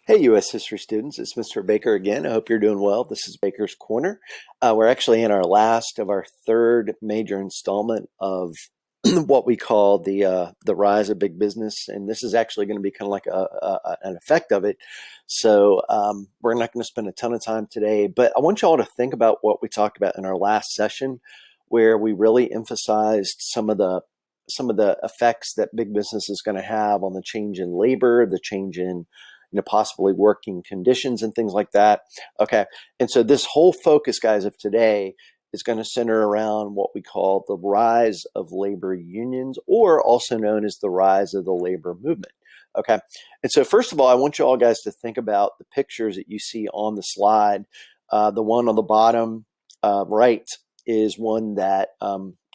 Hey, U.S. history students, it's Mr. Baker again. I hope you're doing well. This is Baker's Corner. We're actually in our last of our third major installment of what we call the rise of big business, and this is actually going to be kind of like an effect of it. So we're not going to spend a ton of time today, but I want you all to think about what we talked about in our last session, where we really emphasized some of the effects that big business is going to have on the change in labor, the change in possibly working conditions and things like that. Okay. And so this whole focus, guys, of today is going to center around what we call the rise of labor unions, or also known as the rise of the labor movement. Okay. And so first of all, I want you all guys to think about the pictures that you see on the slide. The one on the bottom right is one that,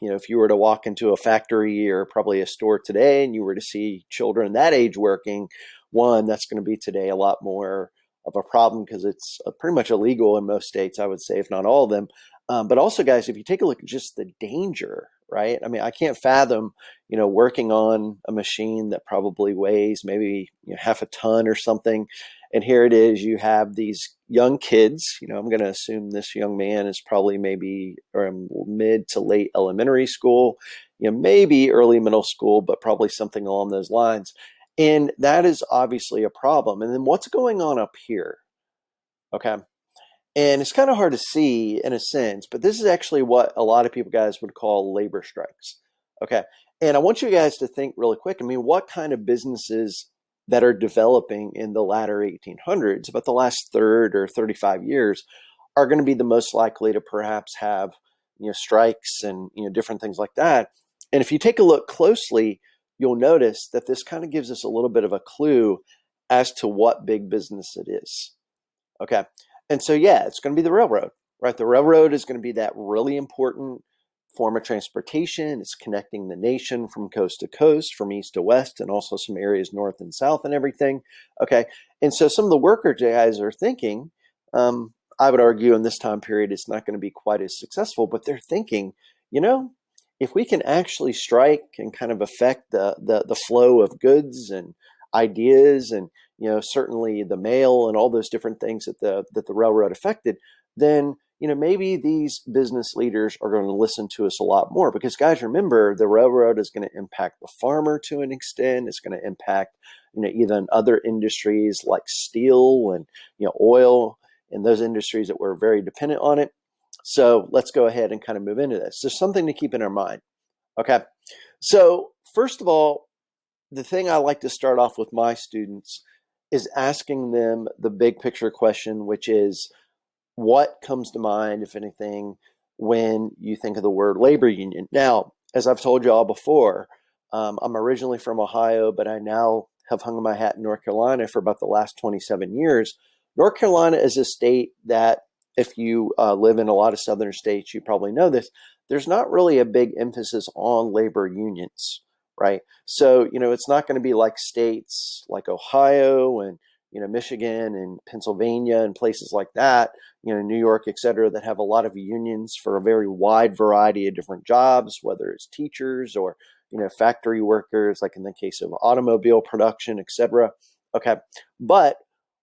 if you were to walk into a factory or probably a store today and you were to see children that age working, one, that's going to be today a lot more of a problem because it's pretty much illegal in most states, I would say, if not all of them. But also, guys, if you take a look at just the danger, right? I mean, I can't fathom, working on a machine that probably weighs maybe half a ton or something. And here it is, you have these young kids, I'm going to assume this young man is probably maybe mid to late elementary school, maybe early middle school, but probably something along those lines. And that is obviously a problem. And then what's going on up here? Okay. And it's kind of hard to see in a sense, but this is actually what a lot of people, guys, would call labor strikes. Okay. And I want you guys to think really quick. I mean, what kind of businesses that are developing in the latter 1800s, about the last third or 35 years, are going to be the most likely to perhaps have, strikes and, different things like that. And if you take a look closely, you'll notice that this kind of gives us a little bit of a clue as to what big business it is. Okay. And so, yeah, it's going to be the railroad, right? The railroad is going to be that really important form of transportation. It's connecting the nation from coast to coast, from east to west, and also some areas north and south and everything. Okay. And so some of the worker guys are thinking, I would argue in this time period, it's not going to be quite as successful, but they're thinking, if we can actually strike and kind of affect the flow of goods and ideas and certainly the mail and all those different things that the railroad affected, then maybe these business leaders are going to listen to us a lot more, because, guys, remember, the railroad is going to impact the farmer to an extent. It's going to impact even other industries like steel and oil, and those industries that were very dependent on it. So let's go ahead and kind of move into this. There's something to keep in our mind. Okay. So first of all, the thing I like to start off with my students is asking them the big picture question, which is, what comes to mind, if anything, when you think of the word labor union? Now, as I've told you all before, I'm originally from Ohio, but I now have hung my hat in North Carolina for about the last 27 years. North Carolina is a state that, if you live in a lot of southern states, you probably know this, there's not really a big emphasis on labor unions, right? So, it's not going to be like states like Ohio and, Michigan and Pennsylvania and places like that, New York, et cetera, that have a lot of unions for a very wide variety of different jobs, whether it's teachers or, factory workers, like in the case of automobile production, et cetera. Okay. But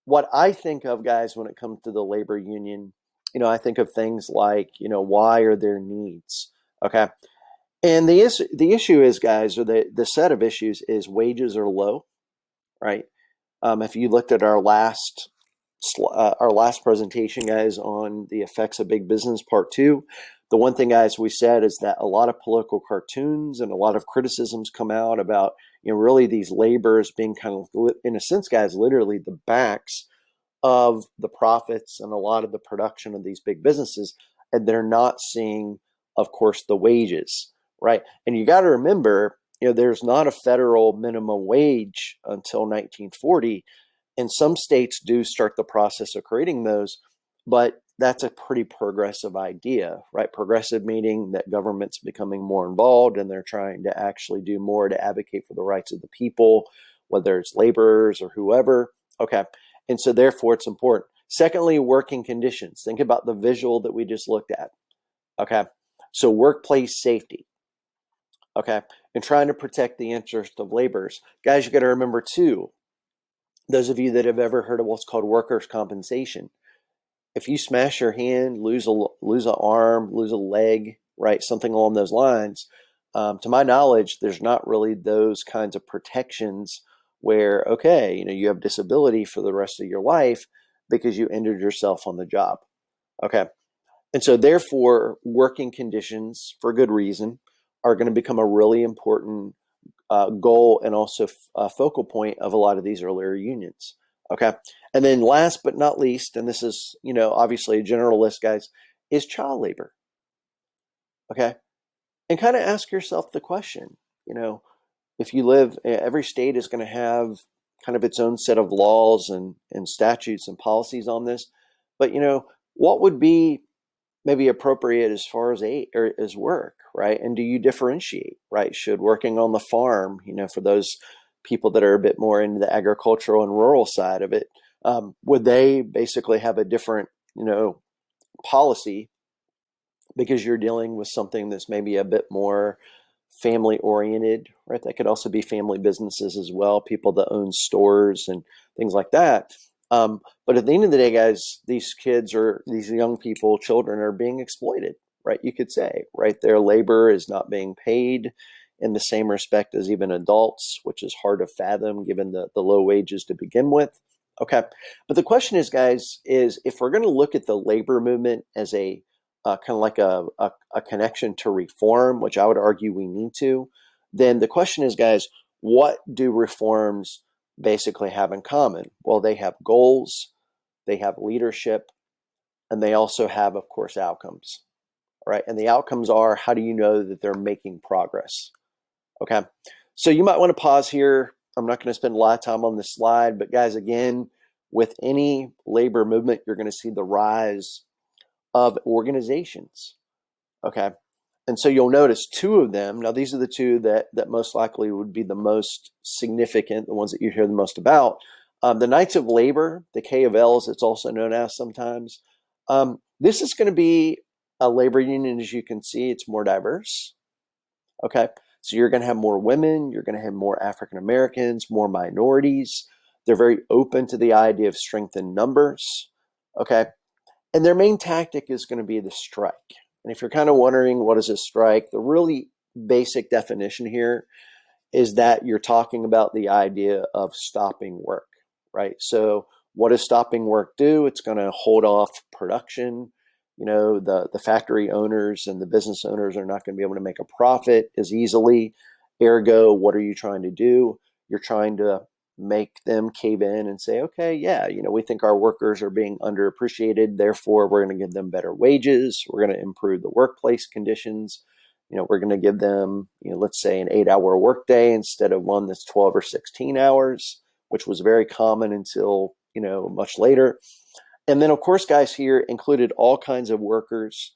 what I think of, guys, when it comes to the labor union, I think of things like, why are there needs? Okay. And the issue is, guys, or the set of issues is wages are low, right? If you looked at our last presentation, guys, on the effects of big business part 2, the one thing, guys, we said is that a lot of political cartoons and a lot of criticisms come out about, really these laborers being kind of, in a sense, guys, literally the backs of the profits and a lot of the production of these big businesses, and they're not seeing, of course, the wages, right? And you got to remember, there's not a federal minimum wage until 1940, and some states do start the process of creating those, but that's a pretty progressive idea, right? Progressive meaning that government's becoming more involved and they're trying to actually do more to advocate for the rights of the people, whether it's laborers or whoever. Okay. And so therefore it's important. Secondly, working conditions. Think about the visual that we just looked at. Okay. So workplace safety. Okay. And trying to protect the interest of laborers. Guys, you got to remember too, Those of you that have ever heard of what's called workers' compensation, if you smash your hand, lose an arm, lose a leg, right, something along those lines, to my knowledge, there's not really those kinds of protections where, okay, you have disability for the rest of your life because you injured yourself on the job. Okay. And so therefore, working conditions, for good reason, are going to become a really important goal and also a focal point of a lot of these earlier unions. Okay. And then last but not least, and this is, obviously a general list, guys, is child labor. Okay. And kind of ask yourself the question, if you live, every state is going to have kind of its own set of laws and statutes and policies on this. But, what would be maybe appropriate as far as as work, right? And do you differentiate, right? Should working on the farm, for those people that are a bit more into the agricultural and rural side of it, would they basically have a different, policy because you're dealing with something that's maybe a bit more family oriented, right? That could also be family businesses as well, people that own stores and things like that. But at the end of the day, guys, these kids or these young people, children are being exploited, right? You could say, right? Their labor is not being paid in the same respect as even adults, which is hard to fathom given the low wages to begin with. Okay. But the question is, guys, is if we're going to look at the labor movement as a kind of like a connection to reform, which I would argue we need to, then the question is, guys, what do reforms basically have in common? Well, they have goals, they have leadership, and they also have, of course, outcomes. All right. And the outcomes are, how do you know that they're making progress? Okay. So you might want to pause here. I'm not going to spend a lot of time on this slide, but guys, again, with any labor movement, you're going to see the rise of organizations. Okay. And so you'll notice two of them. Now, these are the two that most likely would be the most significant, the ones that you hear the most about. The Knights of Labor, the K of L, as it's also known as sometimes. This is going to be a labor union, as you can see, it's more diverse. Okay. So you're going to have more women, you're going to have more African Americans, more minorities. They're very open to the idea of strength in numbers. Okay. And their main tactic is going to be the strike. And if you're kind of wondering what is a strike, the really basic definition here is that you're talking about the idea of stopping work, right? So what does stopping work do? It's going to hold off production. The factory owners and the business owners are not going to be able to make a profit as easily. Ergo, what are you trying to do? You're trying to make them cave in and say, okay, yeah, we think our workers are being underappreciated. Therefore, we're going to give them better wages. We're going to improve the workplace conditions. We're going to give them, let's say an 8-hour workday instead of one that's 12 or 16 hours, which was very common until, much later. And then, of course, guys, here included all kinds of workers.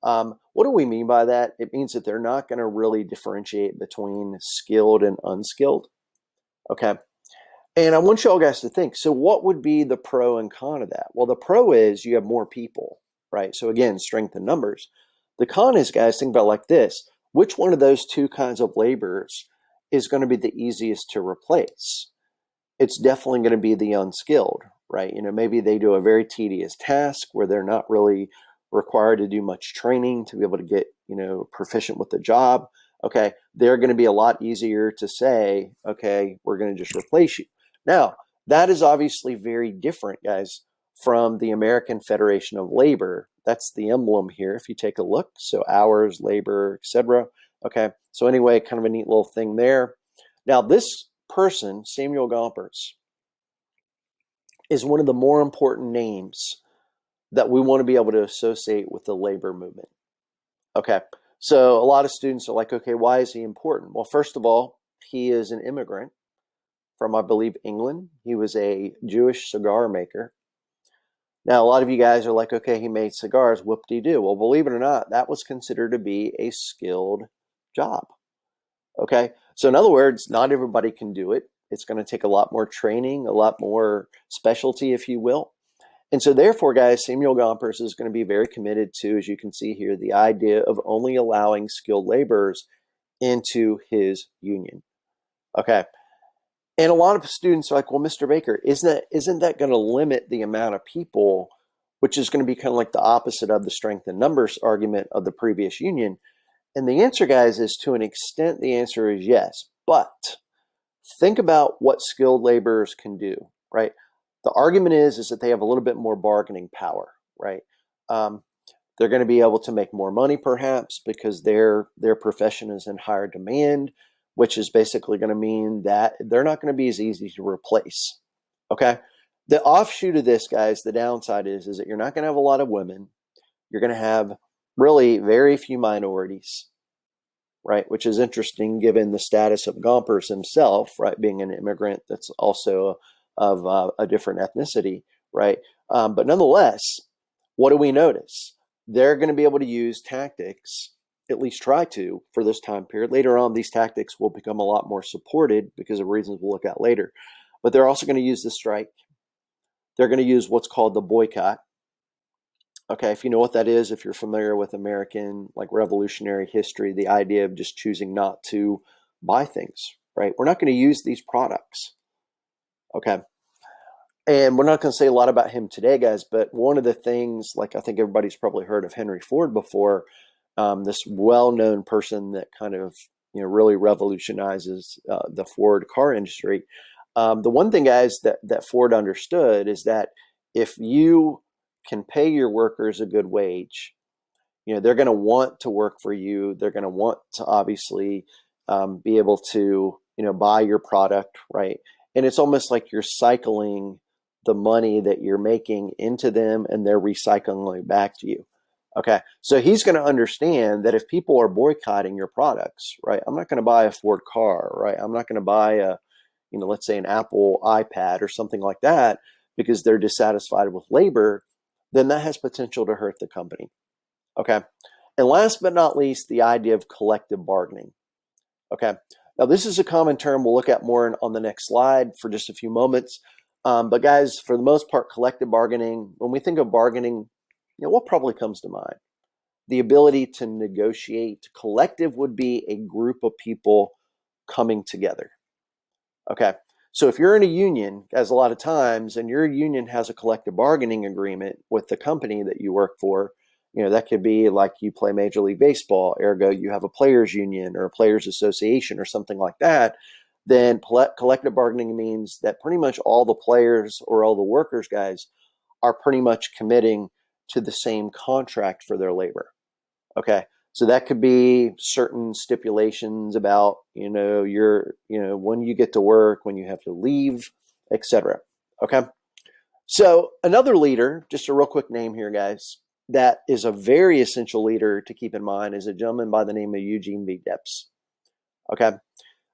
What do we mean by that? It means that they're not going to really differentiate between skilled and unskilled. Okay. And I want y'all guys to think, so what would be the pro and con of that? Well, the pro is you have more people, right? So again, strength in numbers. The con is, guys, think about it like this. Which one of those two kinds of laborers is going to be the easiest to replace? It's definitely going to be the unskilled, right? Maybe they do a very tedious task where they're not really required to do much training to be able to get, proficient with the job. Okay. They're going to be a lot easier to say, okay, we're going to just replace you. Now, that is obviously very different, guys, from the American Federation of Labor. That's the emblem here. If you take a look, so hours, labor, etc. Okay. So anyway, kind of a neat little thing there. Now, this person, Samuel Gompers, is one of the more important names that we want to be able to associate with the labor movement. Okay. So a lot of students are like, okay, why is he important? Well, first of all, he is an immigrant from, I believe, England. He was a Jewish cigar maker. Now, a lot of you guys are like, okay, he made cigars, whoop-de-doo. Well, believe it or not, that was considered to be a skilled job. Okay. So in other words, not everybody can do it. It's going to take a lot more training, a lot more specialty, if you will. And so therefore, guys, Samuel Gompers is going to be very committed to, as you can see here, the idea of only allowing skilled laborers into his union. Okay. And a lot of students are like, well, Mr. Baker, isn't that going to limit the amount of people, which is going to be kind of like the opposite of the strength in numbers argument of the previous union? And the answer, guys, is to an extent, the answer is yes. But think about what skilled laborers can do, right? The argument is that they have a little bit more bargaining power, right? Um, they're going to be able to make more money, perhaps, because their profession is in higher demand, which is basically going to mean that they're not going to be as easy to replace. Okay. The offshoot of this, guys, the downside is that you're not going to have a lot of women. You're going to have really very few minorities, right? Which is interesting given the status of Gompers himself, right? Being an immigrant that's also of a different ethnicity, right? But nonetheless, what do we notice? They're going to be able to use tactics, at least try to, for this time period. Later on, these tactics will become a lot more supported because of reasons we'll look at later. But they're also going to use the strike. They're going to use what's called the boycott. Okay, if you know what that is, if you're familiar with American like revolutionary history, the idea of just choosing not to buy things, right? We're not going to use these products. Okay. And we're not going to say a lot about him today, guys, but one of the things, like I think everybody's probably heard of Henry Ford before, this well-known person that kind of really revolutionizes the Ford car industry. The one thing, guys, that Ford understood is that if you can pay your workers a good wage, they're going to want to work for you. They're going to want to obviously be able to buy your product, right? And it's almost like you're cycling the money that you're making into them, and they're recycling it back to you. Okay, so he's going to understand that if people are boycotting your products, right? I'm not going to buy a Ford car, right? I'm not going to buy a, let's say an Apple iPad or something like that because they're dissatisfied with labor, then that has potential to hurt the company. Okay. And last but not least, the idea of collective bargaining. Okay. Now, this is a common term we'll look at more on the next slide for just a few moments. But guys, for the most part, collective bargaining, when we think of bargaining, what probably comes to mind? The ability to negotiate. Collective would be a group of people coming together. Okay. So if you're in a union, as a lot of times, and your union has a collective bargaining agreement with the company that you work for, that could be like you play Major League Baseball, ergo you have a players union or a players association or something like that, then collective bargaining means that pretty much all the players or all the workers, guys, are pretty much committing to the same contract for their labor. Okay. So that could be certain stipulations about, when you get to work, when you have to leave, etc. Okay. So another leader, just a real quick name here, guys, that is a very essential leader to keep in mind is a gentleman by the name of Eugene V Depp. Okay.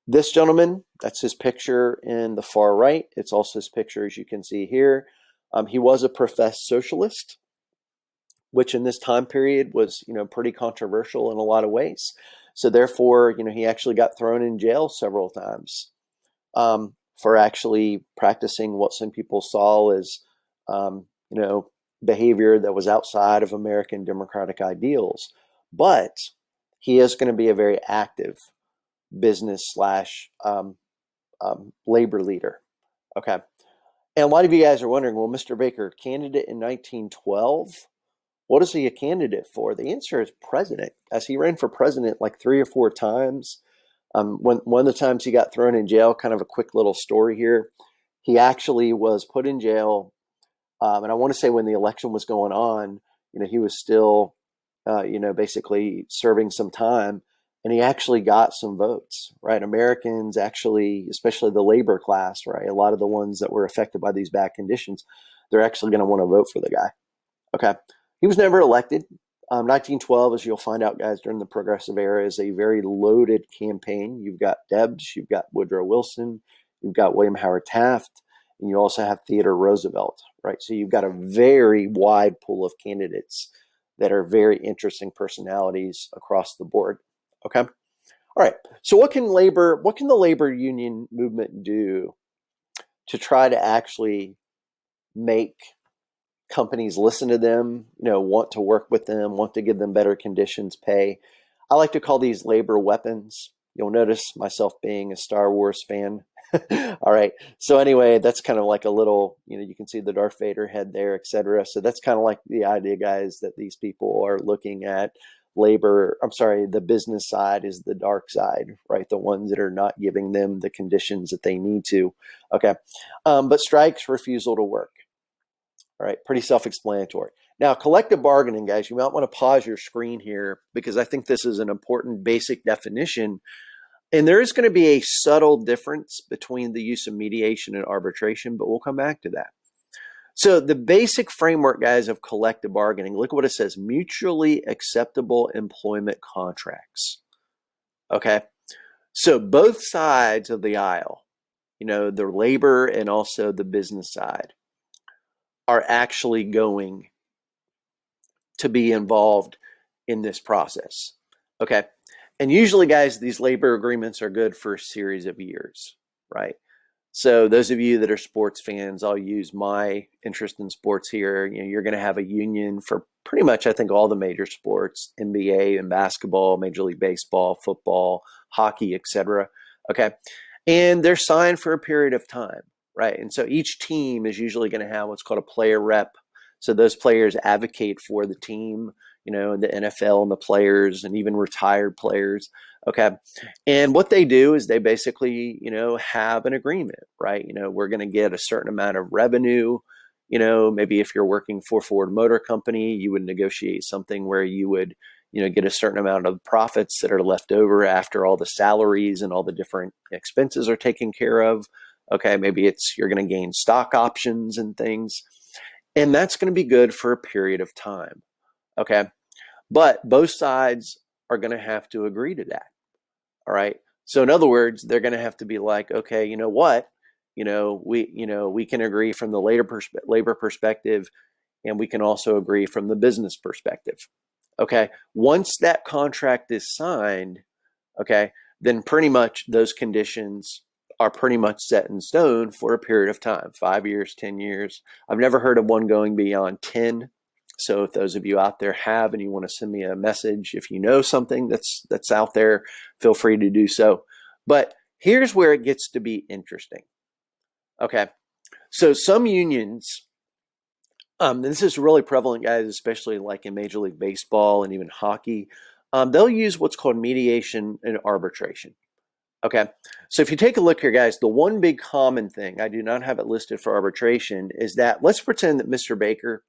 This gentleman, that's his picture in the far right. It's also his picture, as you can see here. He was a professed socialist, which in this time period was, pretty controversial in a lot of ways. So therefore, he actually got thrown in jail several times for actually practicing what some people saw as, behavior that was outside of American democratic ideals. But he is going to be a very active business slash labor leader. Okay. And a lot of you guys are wondering, well, Mr. Baker, candidate in 1912, what is he a candidate for? The answer is president, as he ran for president like 3 or 4 times. One of the times he got thrown in jail, kind of a quick little story here. He actually was put in jail. And I want to say when the election was going on, he was still, basically serving some time. And he actually got some votes, right? Americans actually, especially the labor class, right? A lot of the ones that were affected by these bad conditions, they're actually going to want to vote for the guy. Okay. He was never elected. 1912, as you'll find out, guys, during the Progressive Era, is a very loaded campaign. You've got Debs, you've got Woodrow Wilson, you've got William Howard Taft, and you also have Theodore Roosevelt, right? So you've got a very wide pool of candidates that are very interesting personalities across the board. Okay. All right. So what can the labor union movement do to try to actually make companies listen to them, want to work with them, want to give them better conditions, pay? I like to call these labor weapons. You'll notice myself being a Star Wars fan. All right. So anyway, that's kind of like a little, you can see the Darth Vader head there, etc. So that's kind of like the idea, guys, that these people are looking at labor. I'm sorry, the business side is the dark side, right? The ones that are not giving them the conditions that they need to. Okay. But strikes, refusal to work. All right. Pretty self-explanatory. Now, collective bargaining, guys, you might want to pause your screen here because I think this is an important basic definition. And there is going to be a subtle difference between the use of mediation and arbitration, but we'll come back to that. So the basic framework, guys, of collective bargaining, look at what it says: mutually acceptable employment contracts. Okay. So both sides of the aisle, the labor and also the business side, are actually going to be involved in this process. Okay. And usually, guys, these labor agreements are good for a series of years, right? So those of you that are sports fans, I'll use my interest in sports here. You're going to have a union for pretty much, I think, all the major sports: NBA and basketball, Major League Baseball, football, hockey, etc. Okay. And they're signed for a period of time, right? And so each team is usually going to have what's called a player rep. So those players advocate for the team, the NFL and the players and even retired players. Okay. And what they do is they basically, have an agreement, right? We're going to get a certain amount of revenue. Maybe if you're working for Ford Motor Company, you would negotiate something where you would, get a certain amount of profits that are left over after all the salaries and all the different expenses are taken care of. Okay. Maybe you're going to gain stock options and things. And that's going to be good for a period of time. Okay. But both sides are going to have to agree to that. All right. So in other words, they're going to have to be like, okay, you know what? We can agree from the labor perspective, and we can also agree from the business perspective. Okay. Once that contract is signed, okay, then pretty much those conditions are pretty much set in stone for a period of time, 5 years, 10 years. I've never heard of one going beyond 10. So if those of you out there have, and you want to send me a message, if you know something that's out there, feel free to do so. But here's where it gets to be interesting. Okay. So some unions, this is really prevalent, guys, especially like in Major League Baseball and even hockey. They'll use what's called mediation and arbitration. Okay. So if you take a look here, guys, the one big common thing, I do not have it listed for arbitration, is that let's pretend that Mr. Baker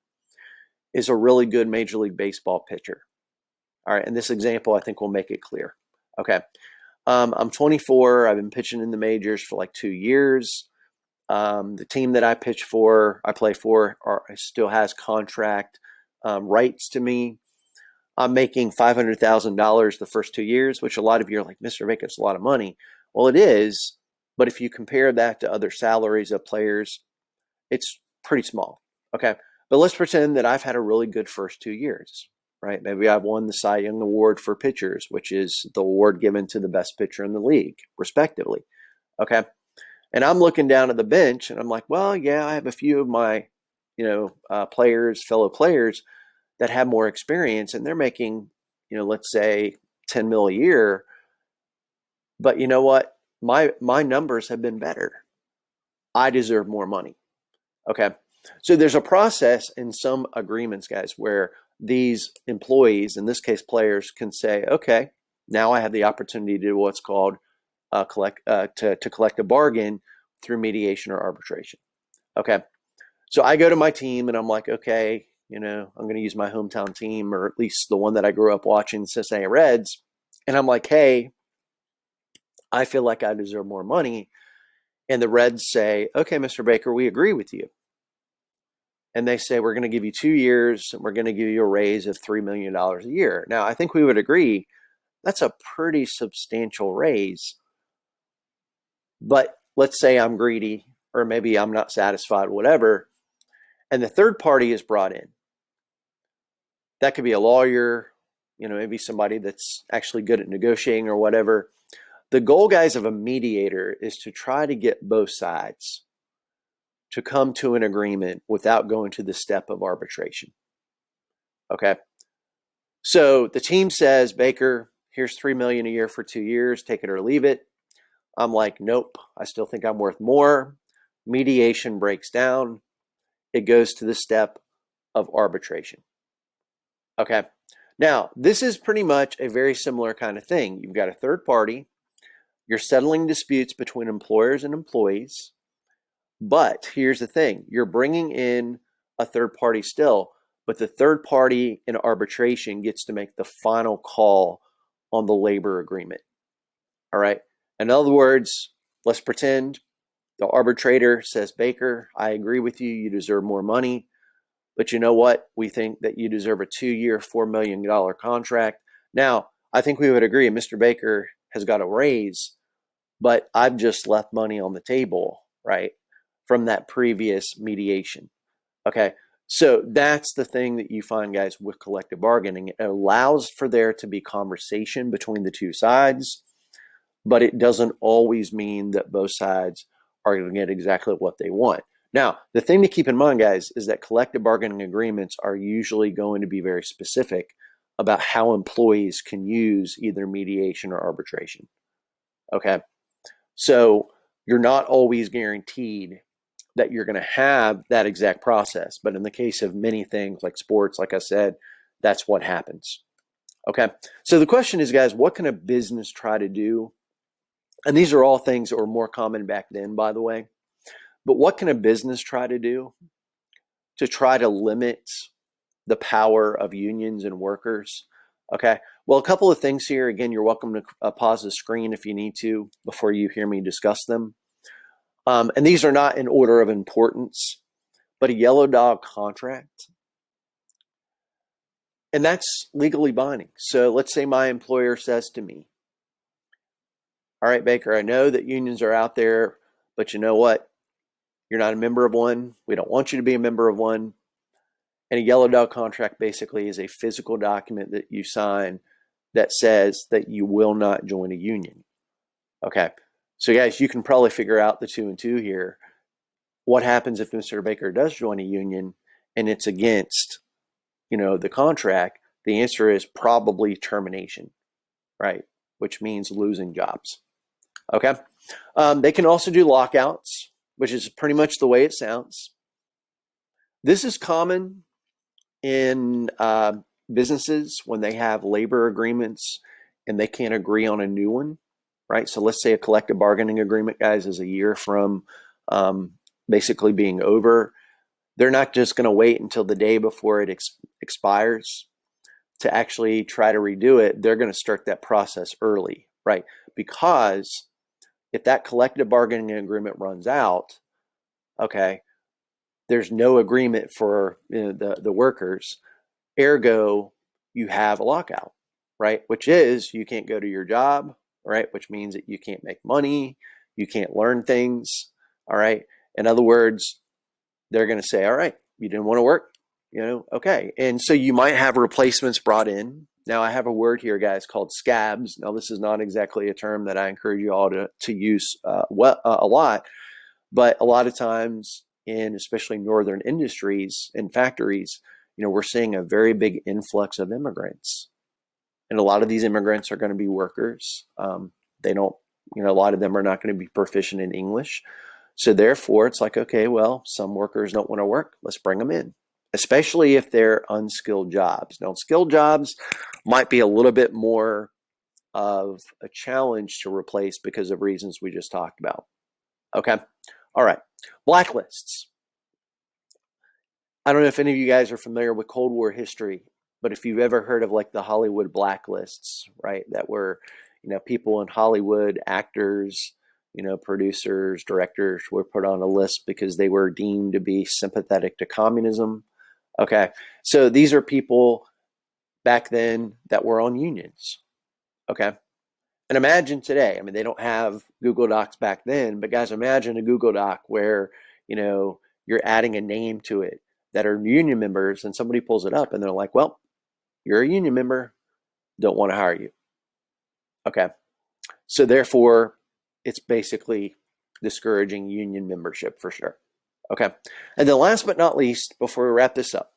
is a really good Major League Baseball pitcher. All right. And this example, I think, will make it clear. Okay. I'm 24. I've been pitching in the majors for like 2 years. The team that I play for, still has contract rights to me. I'm making $500,000 the first 2 years, which a lot of you are like, Mr. Baker, it's a lot of money. Well, it is. But if you compare that to other salaries of players, it's pretty small. Okay. But let's pretend that I've had a really good first 2 years, right? Maybe I've won the Cy Young Award for pitchers, which is the award given to the best pitcher in the league, respectively. Okay. And I'm looking down at the bench and I'm like, well, yeah, I have a few of my, fellow players that have more experience and they're making, let's say 10 mil a year. But you know what? My numbers have been better. I deserve more money. Okay. So there's a process in some agreements, guys, where these employees, in this case players, can say, okay, now I have the opportunity to do what's called collect a bargain through mediation or arbitration. Okay. So I go to my team and I'm like, okay, I'm going to use my hometown team, or at least the one that I grew up watching, Cincinnati Reds. And I'm like, hey, I feel like I deserve more money. And the Reds say, okay, Mr. Baker, we agree with you. And they say, we're going to give you 2 years and we're going to give you a raise of $3 million a year. Now, I think we would agree that's a pretty substantial raise. But let's say I'm greedy, or maybe I'm not satisfied, whatever, and the third party is brought in. That could be a lawyer, maybe somebody that's actually good at negotiating or whatever. The goal, guys, of a mediator is to try to get both sides to come to an agreement without going to the step of arbitration. Okay. So the team says, Baker, here's $3 million a year for 2 years, take it or leave it. I'm like, nope, I still think I'm worth more. Mediation breaks down. It goes to the step of arbitration. Okay. Now, this is pretty much a very similar kind of thing. You've got a third party, you're settling disputes between employers and employees. But here's the thing, you're bringing in a third party still, but the third party in arbitration gets to make the final call on the labor agreement. All right. In other words, let's pretend the arbitrator says, Baker, I agree with you. You deserve more money. But you know what? We think that you deserve a 2-year, $4 million contract. Now, I think we would agree Mr. Baker has got a raise, but I've just left money on the table, right, from that previous mediation. Okay. So that's the thing that you find, guys, with collective bargaining. It allows for there to be conversation between the two sides, but it doesn't always mean that both sides are going to get exactly what they want. Now, the thing to keep in mind, guys, is that collective bargaining agreements are usually going to be very specific about how employees can use either mediation or arbitration. Okay. So you're not always guaranteed that you're going to have that exact process. But in the case of many things like sports, like I said, that's what happens. Okay. So the question is, guys, what can a business try to do? And these are all things that were more common back then, by the way. But what can a business try to do to try to limit the power of unions and workers? Okay. Well, a couple of things here. Again, you're welcome to pause the screen if you need to before you hear me discuss them. And these are not in order of importance, but a yellow dog contract. And that's legally binding. So let's say my employer says to me, all right, Baker, I know that unions are out there, but you know what? You're not a member of one. We don't want you to be a member of one. And a yellow dog contract basically is a physical document that you sign that says that you will not join a union. Okay. So guys, you can probably figure out the 2 and 2 here. What happens if Mr. Baker does join a union and it's against, the contract? The answer is probably termination, right? Which means losing jobs. Okay. They can also do lockouts, which is pretty much the way it sounds. This is common in businesses when they have labor agreements and they can't agree on a new one, right? So let's say a collective bargaining agreement, guys, is a year from basically being over. They're not just going to wait until the day before it expires to actually try to redo it. They're going to start that process early, right? Because if that collective bargaining agreement runs out, okay, there's no agreement for the workers. Ergo, you have a lockout, right? Which is you can't go to your job, right? Which means that you can't make money, you can't learn things, all right? In other words, they're going to say, all right, you didn't want to work, okay. And so you might have replacements brought in. Now, I have a word here, guys, called scabs. Now, this is not exactly a term that I encourage you all to use a lot, but a lot of times in especially northern industries and factories, we're seeing a very big influx of immigrants. And a lot of these immigrants are going to be workers. They don't, a lot of them are not going to be proficient in English. So therefore, it's like, okay, well, some workers don't want to work. Let's bring them in, especially if they're unskilled jobs. Now, skilled jobs might be a little bit more of a challenge to replace because of reasons we just talked about. Okay. All right. Blacklists. I don't know if any of you guys are familiar with Cold War history, but if you've ever heard of like the Hollywood blacklists, right, that were, people in Hollywood, actors, producers, directors were put on a list because they were deemed to be sympathetic to communism. Okay. So these are people back then that were on unions. Okay. And imagine today, they don't have Google Docs back then, but guys, imagine a Google Doc where, you're adding a name to it that are union members and somebody pulls it up and they're like, well, you're a union member, don't want to hire you. Okay. So therefore, it's basically discouraging union membership for sure. Okay. And then last but not least, before we wrap this up,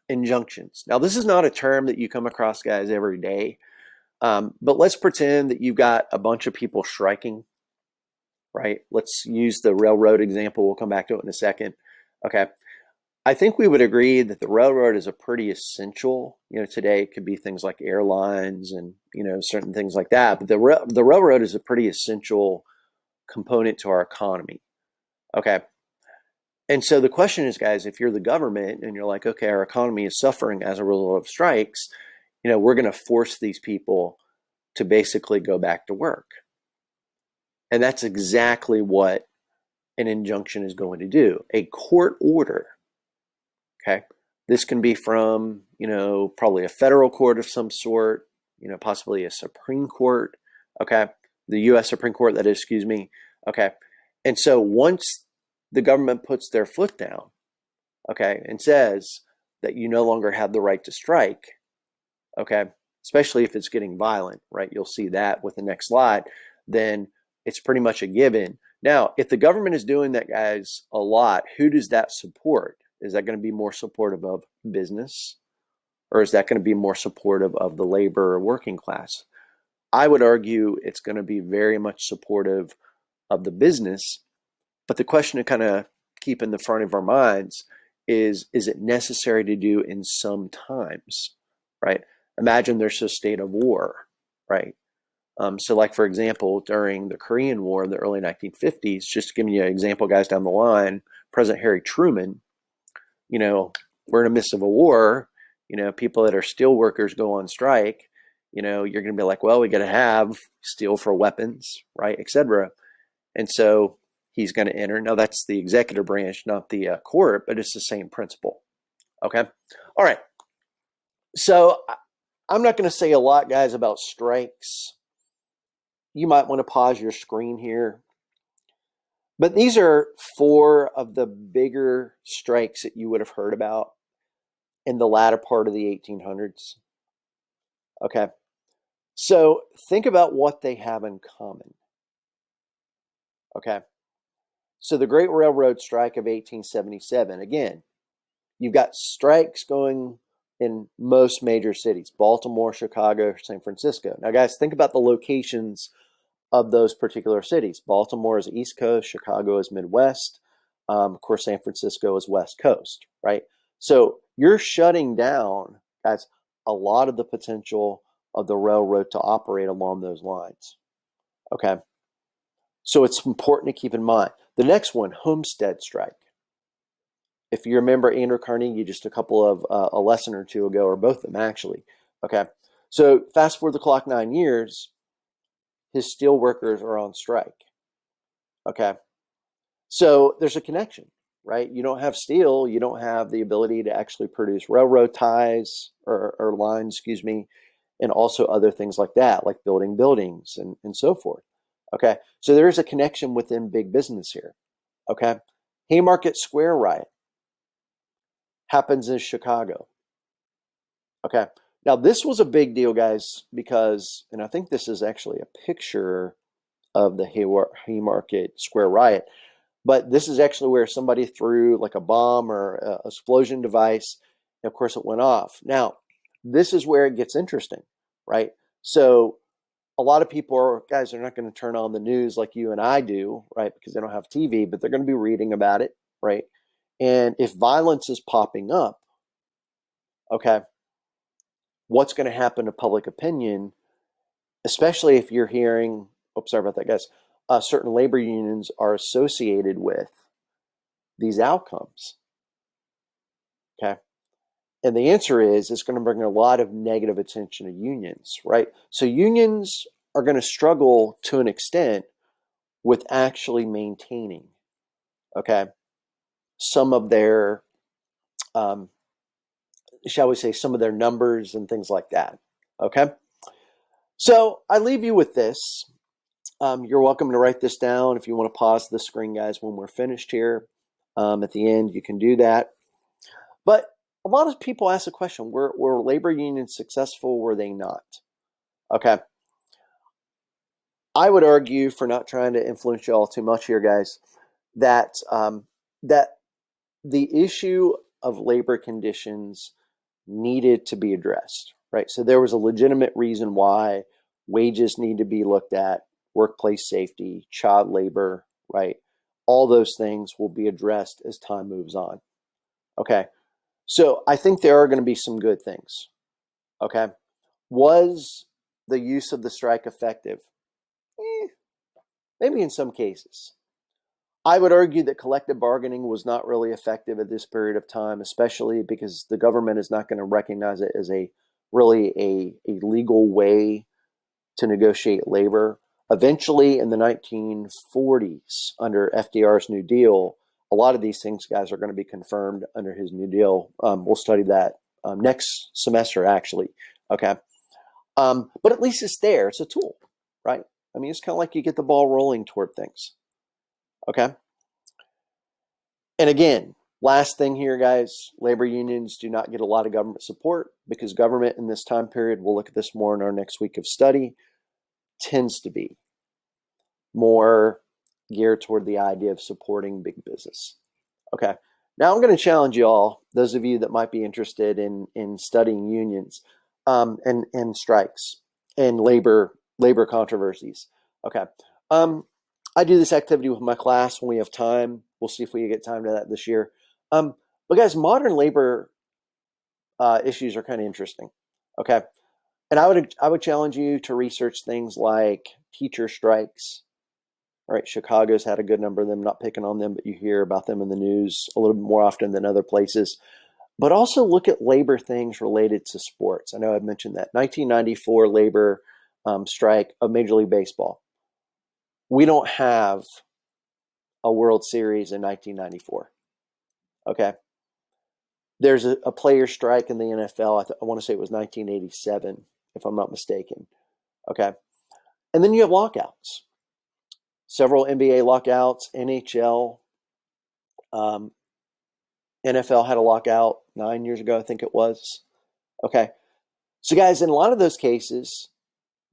injunctions. Now, this is not a term that you come across, guys, every day. But let's pretend that you've got a bunch of people striking. right? Let's use the railroad example. We'll come back to it in a second. Okay. I think we would agree that the railroad is a pretty essential, today it could be things like airlines and, certain things like that. But the railroad is a pretty essential component to our economy. Okay. And so the question is, guys, if you're the government and you're like, okay, our economy is suffering as a result of strikes, we're going to force these people to basically go back to work. And that's exactly what an injunction is going to do. A court order, okay? This can be from, probably a federal court of some sort, possibly a Supreme Court, okay? The U.S. Supreme Court, that is, excuse me, okay? And so once the government puts their foot down, okay, and says that you no longer have the right to strike, okay, especially if it's getting violent, right? You'll see that with the next slide, then it's pretty much a given. Now, if the government is doing that, guys, a lot, who does that support? Is that going to be more supportive of business, or is that going to be more supportive of the labor or working class? I would argue it's going to be very much supportive of the business. But the question to kind of keep in the front of our minds is it necessary to do in some times, right? Imagine there's a state of war, right? So like, for example, during the Korean War in the early 1950s, just giving you an example, guys, down the line, President Harry Truman, we're in the midst of a war, people that are steel workers go on strike, you're going to be like, well, we got to have steel for weapons, right, et cetera. And so he's going to enter. Now, that's the executive branch, not the court, but it's the same principle. Okay. All right. So I'm not going to say a lot, guys, about strikes. You might want to pause your screen here. But these are 4 of the bigger strikes that you would have heard about in the latter part of the 1800s. Okay. So think about what they have in common. Okay. So the Great Railroad Strike of 1877, again, you've got strikes going in most major cities: Baltimore, Chicago, San Francisco. Now, guys, think about the locations of those particular cities. Baltimore is East Coast, Chicago is Midwest. Of course, San Francisco is West Coast, right? So you're shutting down, guys, a lot of the potential of the railroad to operate along those lines. Okay. So it's important to keep in mind. The next one, Homestead Strike. If you remember Andrew Carnegie just a lesson or two ago, or both of them actually. Okay. So fast forward the clock 9 years, his steel workers are on strike. Okay. So there's a connection, right? You don't have steel, you don't have the ability to actually produce railroad ties or lines, excuse me, and also other things like that, like building buildings and so forth. Okay. So there is a connection within big business here. Okay. Haymarket Square riot happens in Chicago. Okay. Now, this was a big deal, guys, because, and I think this is actually a picture of the Haymarket Square riot, but this is actually where somebody threw like a bomb or an explosion device. And of course, it went off. Now, this is where it gets interesting, right? So a lot of people guys, are not going to turn on the news like you and I do, right? Because they don't have TV, but they're going to be reading about it, right? And if violence is popping up, okay, what's going to happen to public opinion, especially if you're hearing, oops, sorry about that, guys, certain labor unions are associated with these outcomes, okay? And the answer is it's going to bring a lot of negative attention to unions, right? So unions are going to struggle to an extent with actually maintaining, okay, some of their, shall we say, some of their numbers and things like that, okay? So I leave you with this. You're welcome to write this down. If you want to pause the screen, guys, when we're finished here, at the end, you can do that. But a lot of people ask the question, were labor unions successful? Were they not? Okay. I would argue, for not trying to influence you all too much here, guys, that that the issue of labor conditions needed to be addressed, right? So there was a legitimate reason why wages need to be looked at, workplace safety, child labor, right? All those things will be addressed as time moves on. Okay. So I think there are going to be some good things. Okay. Was the use of the strike effective? Maybe in some cases. I would argue that collective bargaining was not really effective at this period of time, especially because the government is not going to recognize it as a legal way to negotiate labor. Eventually, in the 1940s, under FDR's New Deal, a lot of these things, guys, are going to be confirmed under his New Deal. We'll study that next semester, actually. Okay. But at least it's there. It's a tool, right? I mean, it's kind of like you get the ball rolling toward things. Okay. And again, last thing here, guys, labor unions do not get a lot of government support because government in this time period, we'll look at this more in our next week of study, tends to be more geared toward the idea of supporting big business. Okay. Now I'm going to challenge you all, those of you that might be interested in studying unions and strikes and labor controversies. Okay. I do this activity with my class when we have time. We'll see if we get time to that this year. But guys, modern labor issues are kind of interesting. Okay. And I would challenge you to research things like teacher strikes. All right, Chicago's had a good number of them, not picking on them, but you hear about them in the news a little bit more often than other places. But also look at labor things related to sports. I know I've mentioned that. 1994 labor strike of Major League Baseball. We don't have a World Series in 1994. Okay. There's a player strike in the NFL. I want to say it was 1987, if I'm not mistaken. Okay. And then you have lockouts. Several NBA lockouts, NHL, NFL had a lockout 9 years ago, I think it was. Okay. So guys, in a lot of those cases,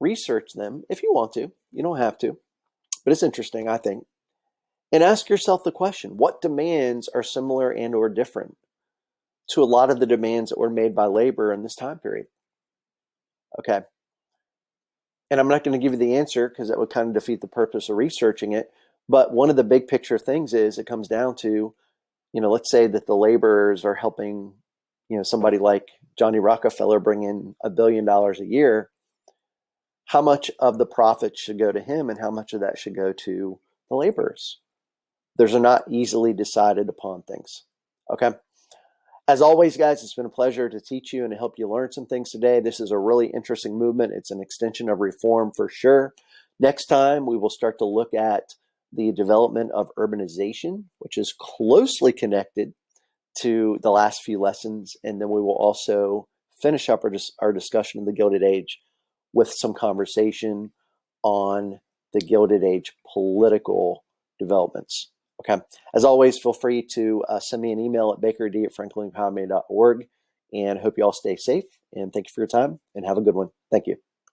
research them if you want to. You don't have to, but it's interesting, I think. And ask yourself the question, what demands are similar and or different to a lot of the demands that were made by labor in this time period? Okay. And I'm not going to give you the answer because that would kind of defeat the purpose of researching it. But one of the big picture things is it comes down to, let's say that the laborers are helping, somebody like Johnny Rockefeller bring in $1 billion a year. How much of the profit should go to him and how much of that should go to the laborers? Those are not easily decided upon things. Okay. As always, guys, it's been a pleasure to teach you and to help you learn some things today. This is a really interesting movement. It's an extension of reform for sure. Next time, we will start to look at the development of urbanization, which is closely connected to the last few lessons. And then we will also finish up our discussion of the Gilded Age with some conversation on the Gilded Age political developments. Okay. As always, feel free to send me an email at bakerd@franklinempowerment.org. And I hope you all stay safe. And thank you for your time and have a good one. Thank you.